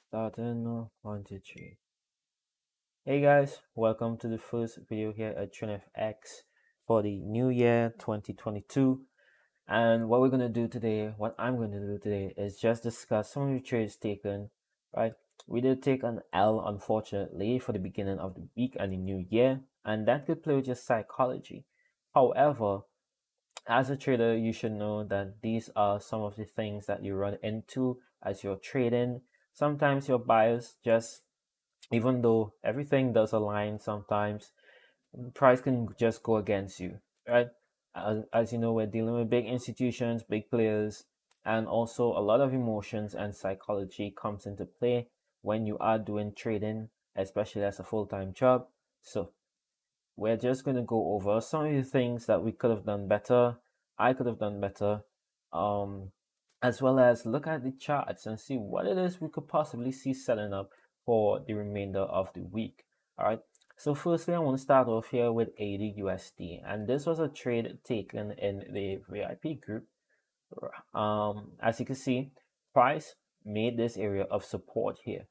Starting 1, 2, 3. Hey guys, welcome to the first video here at TrinFX for the new year 2022. And what we're going to do today, what I'm going to do today is just discuss some of the trades taken, right? We did take an L, unfortunately, for the beginning of the week and the new year, and that could play with your psychology. However, as a trader, you should know that these are some of the things that you run into as you're trading. Sometimes your bias just, even though everything does align, sometimes price can just go against you, right? As you know, we're dealing with big institutions, big players, and also a lot of emotions and psychology comes into play when you are doing trading, especially as a full-time job. So we're just going to go over some of the things that we could have done better, I could have done better, um, as well as look at the charts and see what it is we could possibly see selling up for the remainder of the week. All right. So firstly, I want to start off here with AUD USD, and this was a trade taken in the VIP group. As you can see, price made this area of support here,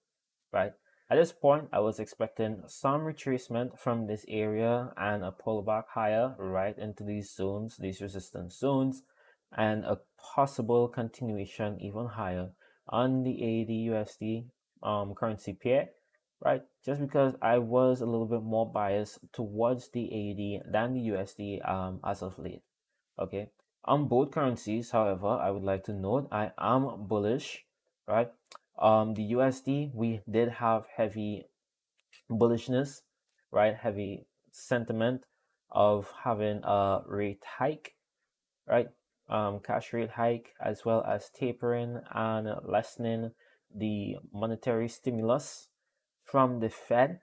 right? At this point, I was expecting some retracement from this area and a pullback higher right into these zones, these resistance zones, and a possible continuation even higher on the AUD USD currency pair, right? Just because I was a little bit more biased towards the AUD than the USD as of late. Okay. On both currencies, however, I would like to note I am bullish, right? The USD, we did have heavy bullishness, right? Heavy sentiment of having a rate hike, right? Cash rate hike, as well as tapering and lessening the monetary stimulus from the Fed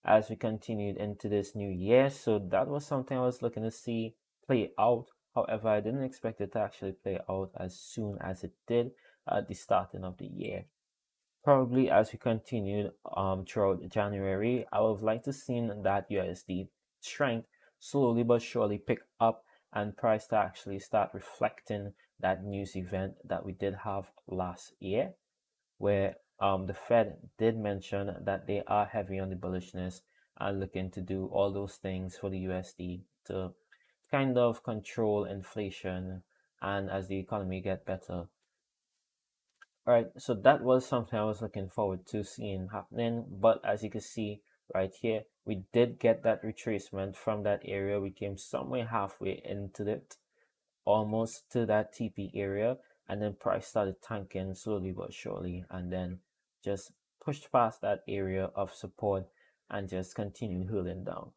as we continued into this new year. So that was something I was looking to see play out. However, I didn't expect it to actually play out as soon as it did at the starting of the year. Probably as we continued throughout January, I would like to see that USD strength slowly but surely pick up and price to actually start reflecting that news event that we did have last year, where the Fed did mention that they are heavy on the bullishness and looking to do all those things for the USD to kind of control inflation and as the economy get better. All right, so that was something I was looking forward to seeing happening. But as you can see right here, we did get that retracement from that area. We came somewhere halfway into it, almost to that TP area, and then price started tanking slowly but surely, and then just pushed past that area of support and just continued hurling down,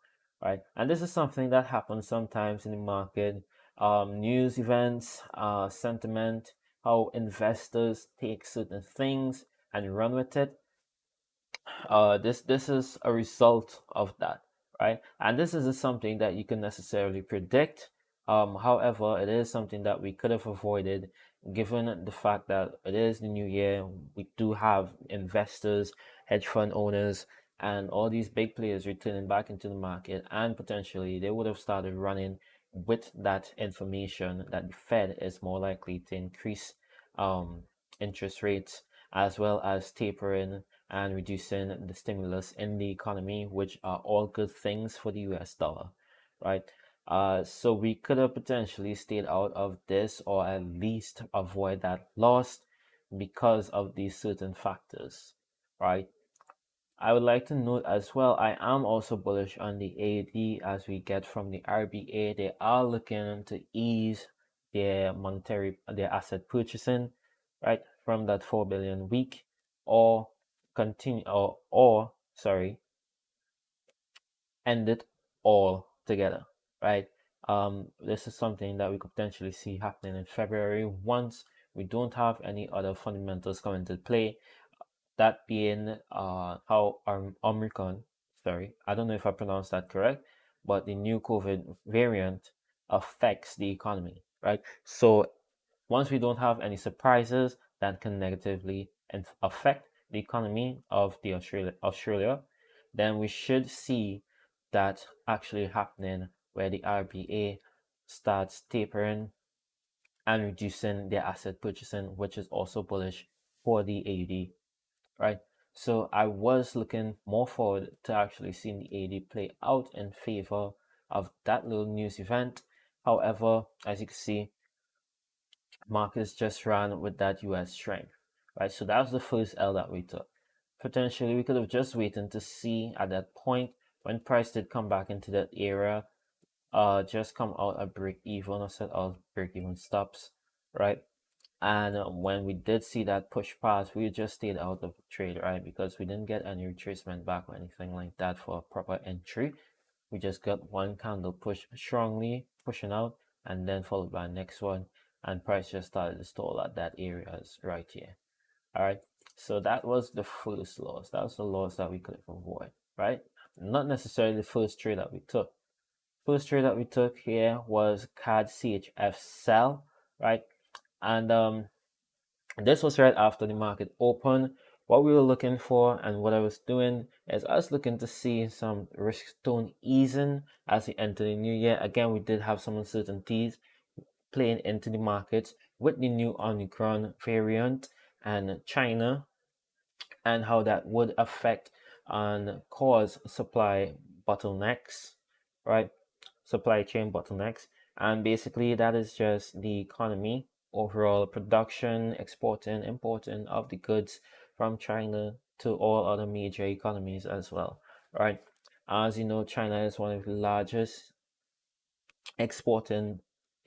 right? And this is something that happens sometimes in the market. News events, sentiment, how investors take certain things and run with it. This is a result of that, right? And this isn't something that you can necessarily predict. However, it is something that we could have avoided given the fact that it is the new year. We do have investors, hedge fund owners, and all these big players returning back into the market, and potentially they would have started running with that information that the Fed is more likely to increase interest rates as well as tapering and reducing the stimulus in the economy, which are all good things for the US dollar, right? So we could have potentially stayed out of this or at least avoid that loss because of these certain factors, right? I would like to note as well, I am also bullish on the AUD as we get from the RBA. They are looking to ease their asset purchasing, right, from that 4 billion week or continue or sorry, end it all together, right? This is something that we could potentially see happening in February once we don't have any other fundamentals come into play. That being how Omicron, sorry, I don't know if I pronounced that correct, but the new COVID variant affects the economy, right? So once we don't have any surprises that can negatively affect the economy of the Australia, then we should see that actually happening where the RBA starts tapering and reducing their asset purchasing, which is also bullish for the AUD, right? So I was looking more forward to actually seeing the AD play out in favor of that little news event. However, as you can see, markets just ran with that US strength, right? So that was the first L that we took. Potentially, we could have just waited to see at that point when price did come back into that area, just come out a break even or set out break even stops, right? And when we did see that push pass, we just stayed out of the trade, right? Because we didn't get any retracement back or anything like that for a proper entry. We just got one candle push strongly, pushing out, and then followed by next one. And price just started to stall at that area right here. All right. So that was the first loss. That was the loss that we could avoid, right? Not necessarily the first trade that we took. First trade that we took here was CAD CHF sell, right? And this was right after the market opened. What we were looking for and what I was doing is I was looking to see some risk tone easing as we enter the new year. Again, we did have some uncertainties playing into the markets with the new Omicron variant and China, and how that would affect and cause supply bottlenecks, right? Supply chain bottlenecks. And basically, that is just the economy, overall production, exporting, importing of the goods from China to all other major economies as well, right? As you know, China is one of the largest exporting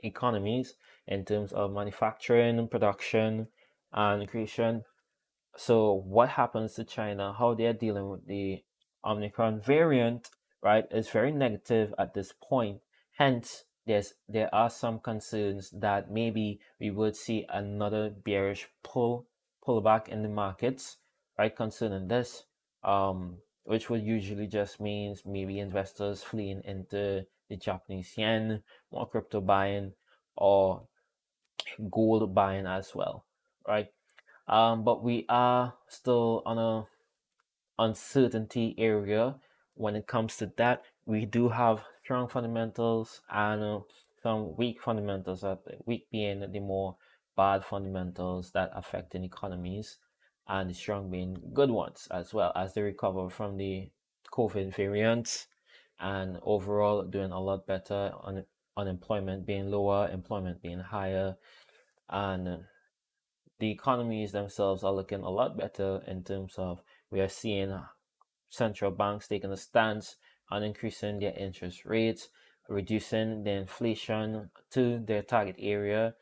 economies in terms of manufacturing, production, and creation. So what happens to China, how they're dealing with the Omicron variant, right, is very negative at this point. Hence, there are some concerns that maybe we would see another bearish pullback in the markets, right, concerning this, which would usually just means maybe investors fleeing into the Japanese yen, more crypto buying, or gold buying as well, right? But we are still on a uncertainty area when it comes to that. We do have strong fundamentals and some weak fundamentals. Weak being the more bad fundamentals that affect in economies, and the strong being good ones as well as they recover from the COVID variants, and overall doing a lot better on unemployment being lower, employment being higher, and the economies themselves are looking a lot better in terms of we are seeing central banks taking a stance on increasing their interest rates, reducing the inflation to their target area,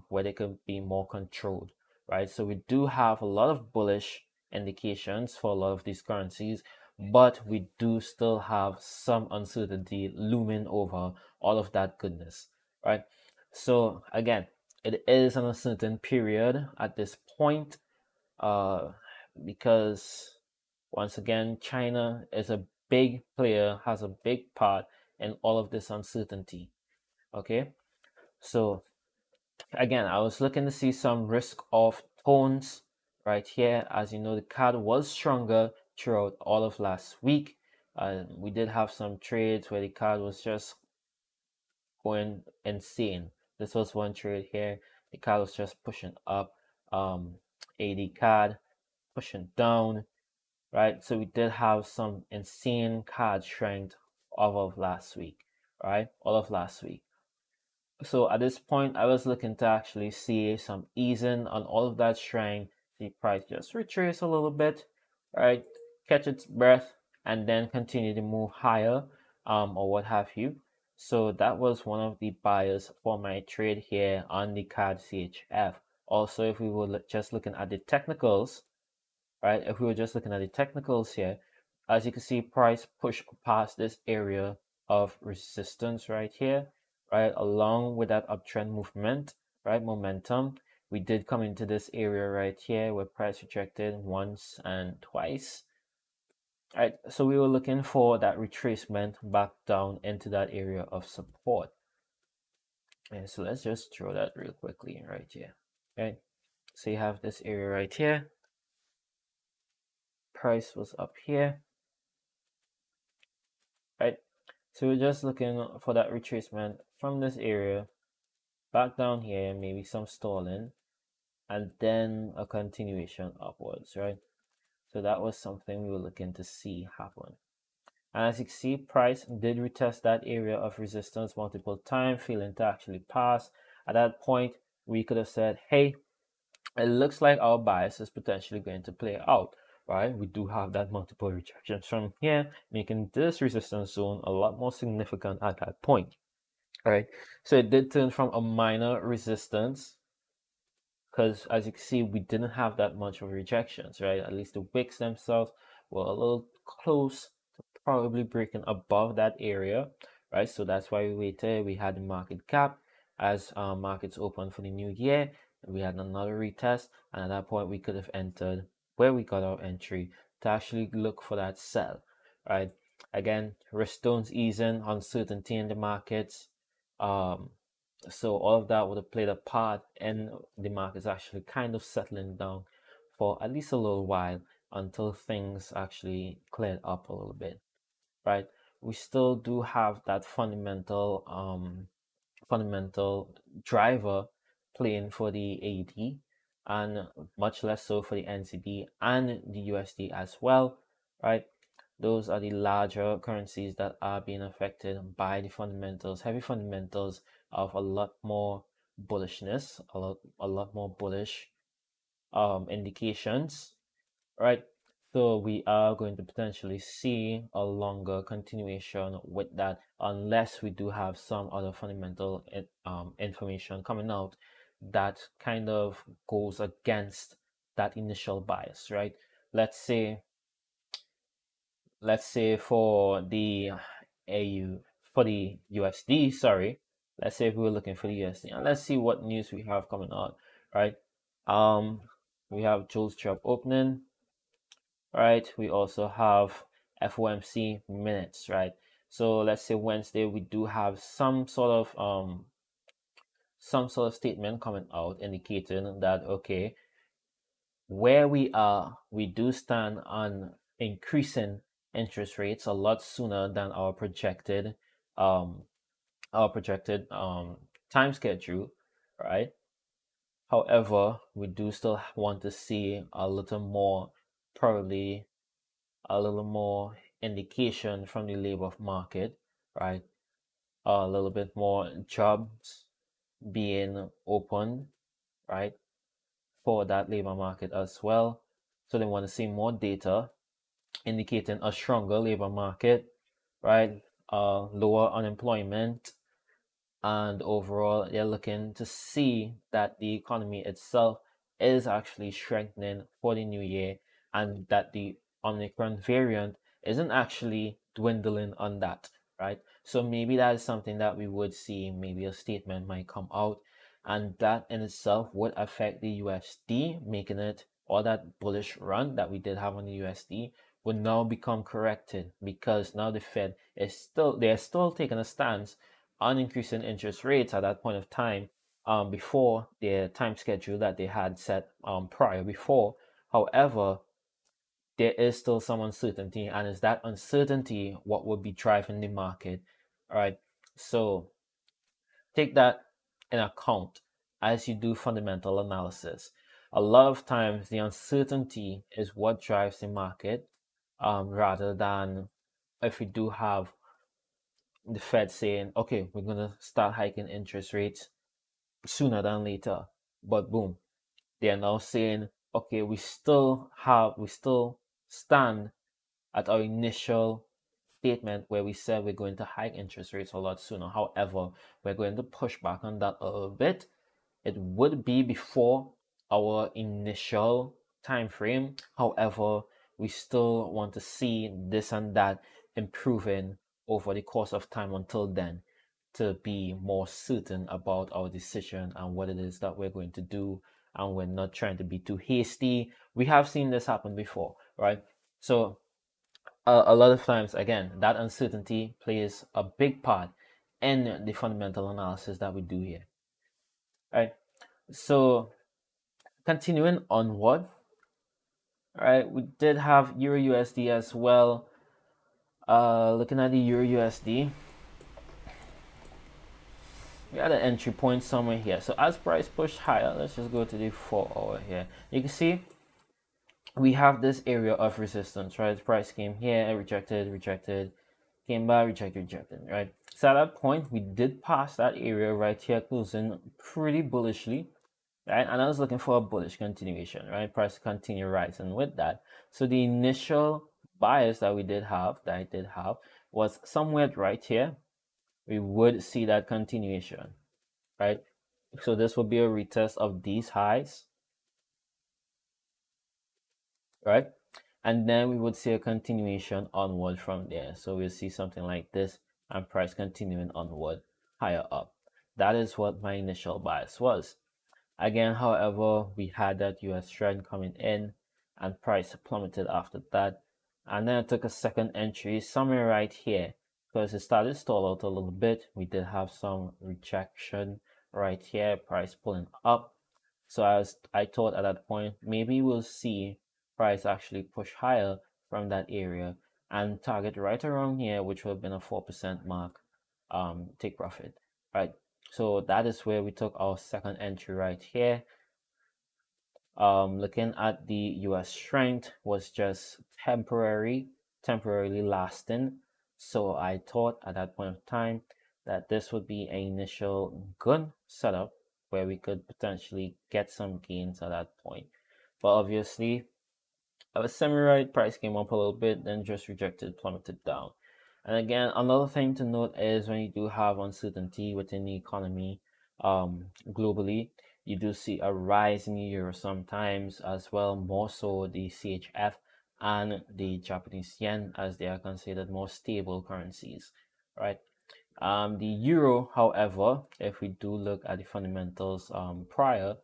where they could be more controlled, right? So we do have a lot of bullish indications for a lot of these currencies, but we do still have some uncertainty looming over all of that goodness, right? So again, it is an uncertain period at this point, uh, because once again, China is a big player, has a big part in all of this uncertainty. Okay, so again, I was looking to see some risk off tones right here. As you know, the CAD was stronger throughout all of last week. We did have some trades where the CAD was just going insane. This was one trade here. The CAD was just pushing up. AD CAD pushing down, right? So we did have some insane CAD strength all of last week, right? All of last week. So at this point, I was looking to actually see some easing on all of that strength. The price just retrace a little bit, right? Catch its breath and then continue to move higher, or what have you. So that was one of the buyers for my trade here on the CAD CHF. Also, if we were just looking at the technicals, right? If we were just looking at the technicals here, as you can see, price push past this area of resistance right here, right? Along with that uptrend movement, right? Momentum. We did come into this area right here where price rejected once and twice. Right, so we were looking for that retracement back down into that area of support. And so let's just draw that real quickly right here. Okay, so you have this area right here. Price was up here, right? So we're just looking for that retracement from this area back down here, maybe some stalling, and then a continuation upwards, right? So that was something we were looking to see happen. And as you can see, price did retest that area of resistance multiple times, failing to actually pass. At that point, we could have said, hey, it looks like our bias is potentially going to play out, right? We do have that multiple rejections from here, making this resistance zone a lot more significant at that point, right? So it did turn from a minor resistance, because as you can see, we didn't have that much of rejections, right? At least the wicks themselves were a little close to probably breaking above that area, right? So that's why we waited. We had the market cap as markets open for the new year. We had another retest, and at that point, we could have entered where we got our entry to actually look for that sell, right? Again, risk tones easing, uncertainty in the markets. So all of that would have played a part in the markets actually kind of settling down for at least a little while until things actually cleared up a little bit, right? We still do have that fundamental driver playing for the AED, and much less so for the NZD and the USD as well, right? Those are the larger currencies that are being affected by the fundamentals, heavy fundamentals of a lot more bullishness, a lot more bullish indications, right? So we are going to potentially see a longer continuation with that, unless we do have some other fundamental information coming out that kind of goes against that initial bias, right? Let's say for the AU for the USD, sorry. Let's say if we were looking for the USD, and let's see what news we have coming out, right? We have Jules Chop opening, right? We also have FOMC minutes, right? So let's say Wednesday we do have some sort of statement coming out indicating that okay, where we are, we do stand on increasing interest rates a lot sooner than our projected um time schedule, right? However, we do still want to see a little more, probably a little more indication from the labor market, right? A little bit more jobs being opened, right? For that labor market as well. So they want to see more data indicating a stronger labor market, right? Lower unemployment, and overall, they're looking to see that the economy itself is actually strengthening for the new year, and that the Omicron variant isn't actually dwindling on that, right? So maybe that is something that we would see. Maybe a statement might come out, and that in itself would affect the USD, making it, all that bullish run that we did have on the USD would now become corrected, because now the Fed is still taking a stance on increasing interest rates at that point of time, before the time schedule that they had set prior before. However, there is still some uncertainty, and is that uncertainty what would be driving the market? All right, so take that in account as you do fundamental analysis. A lot of times, the uncertainty is what drives the market, rather than if we do have the Fed saying, okay, we're going to start hiking interest rates sooner than later. But boom, they are now saying, okay, we still stand at our initial statement where we said we're going to hike interest rates a lot sooner. However, we're going to push back on that a little bit. It would be before our initial time frame. However, we still want to see this and that improving over the course of time until then, to be more certain about our decision and what it is that we're going to do, and we're not trying to be too hasty. We have seen this happen before, right? So a lot of times, again, that uncertainty plays a big part in the fundamental analysis that we do here, right? So continuing onward, right, we did have Euro USD as well. Looking at the Euro USD, we had an entry point somewhere here. So as price pushed higher, let's just go to the 4 hour here. You can see we have this area of resistance, right? The price came here, rejected, rejected, came back, rejected, rejected, right? So at that point, we did pass that area right here, closing pretty bullishly, right? And I was looking for a bullish continuation, right? Price continue rising with that. So the initial bias that I did have, was somewhere right here. We would see that continuation, right? So this will be a retest of these highs, right? And then we would see a continuation onward from there. So we'll see something like this and price continuing onward higher up. That is what my initial bias was. Again, however, we had that US trend coming in and price plummeted after that. And then I took a second entry somewhere right here because it started to stall out a little bit. We did have some rejection right here, price pulling up. So I thought at that point, maybe we'll see price actually push higher from that area and target right around here, which would have been a 4% mark, take profit, right? So that is where we took our second entry right here. Looking at the US strength was just temporarily lasting. So I thought at that point of time that this would be an initial good setup where we could potentially get some gains at that point. But obviously, I was semi-right, price came up a little bit, then just rejected, plummeted down. And again, another thing to note is when you do have uncertainty within the economy globally, you do see a rise in the euro sometimes as well, more so the CHF and the Japanese yen, as they are considered more stable currencies, right? The euro, however, if we do look at the fundamentals prior,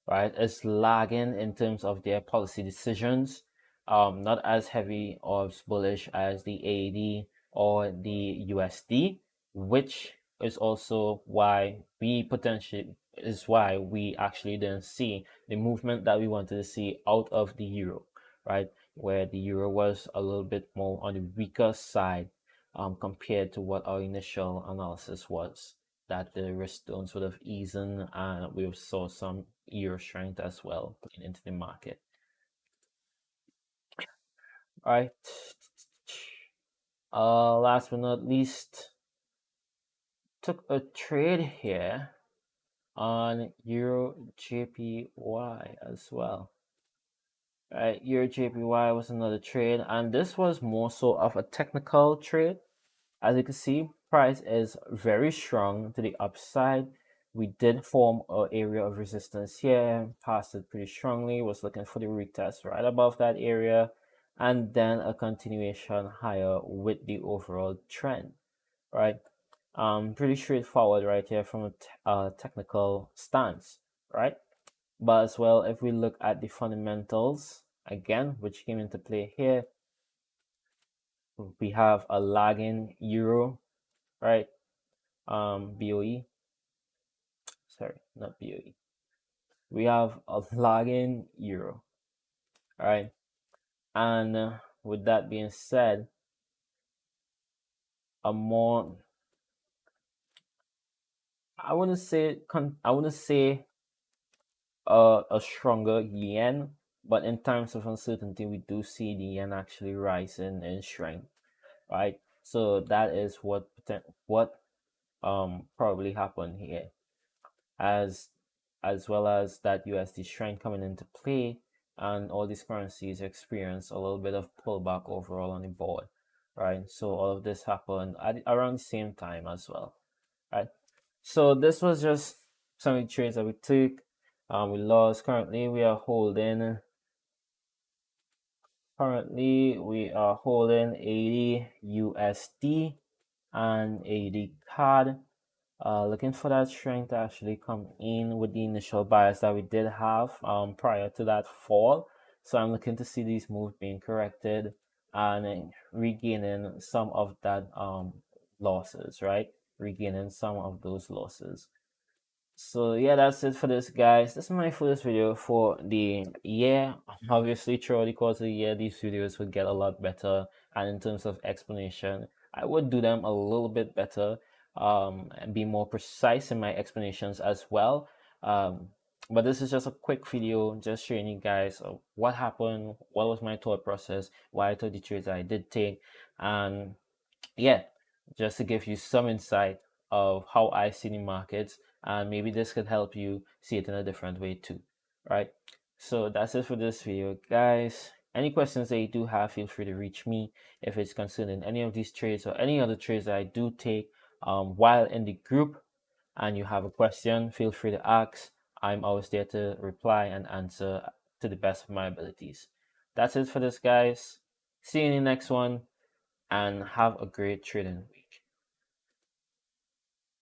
right, is lagging in terms of their policy decisions. Not as heavy or as bullish as the AED or the USD, which is also why we actually didn't see the movement that we wanted to see out of the euro, right? Where the euro was a little bit more on the weaker side compared to what our initial analysis was, that the risk zones would have eased and we saw some euro strength as well into the market. All right. Last but not least, took a trade here on Euro JPY as well. Right, Euro JPY was another trade, and this was more so of a technical trade. As you can see, price is very strong to the upside. We did form an area of resistance here, passed it pretty strongly, was looking for the retest right above that area, and then a continuation higher with the overall trend, right? Pretty straightforward right here from a technical stance, right? But as well, if we look at the fundamentals again, which came into play here, we have a lagging euro, right? BOE, sorry, not BOE. We have a lagging euro, right? And with that being said, a more, I wouldn't say a stronger yen, but in times of uncertainty, we do see the yen actually rising in strength, right? So that is what probably happened here, as as well as that USD strength coming into play, and all these currencies experience a little bit of pullback overall on the board, right? So all of this happened at around the same time as well, right? So this was just some of the trades that we took. We lost. Currently, we are holding. Currently, we are holding 80 USD and 80 CAD. Looking for that strength to actually come in with the initial bias that we did have prior to that fall. So I'm looking to see these moves being corrected and regaining some of that losses, right? Regaining some of those losses. So yeah, that's it for this, guys. This is my first video for the year. Obviously, throughout the course of the year, these videos would get a lot better, and in terms of explanation, I would do them a little bit better, and be more precise in my explanations as well. But this is just a quick video, just showing you guys what happened, what was my thought process, why I took the trades I did take, and yeah, just to give you some insight of how I see the markets, and maybe this could help you see it in a different way too, right? So that's it for this video, guys. Any questions that you do have, feel free to reach me if it's concerning any of these trades or any other trades that I do take while in the group, and you have a question, feel free to ask. I'm always there to reply and answer to the best of my abilities. That's it for this, guys. See you in the next one, and have a great trading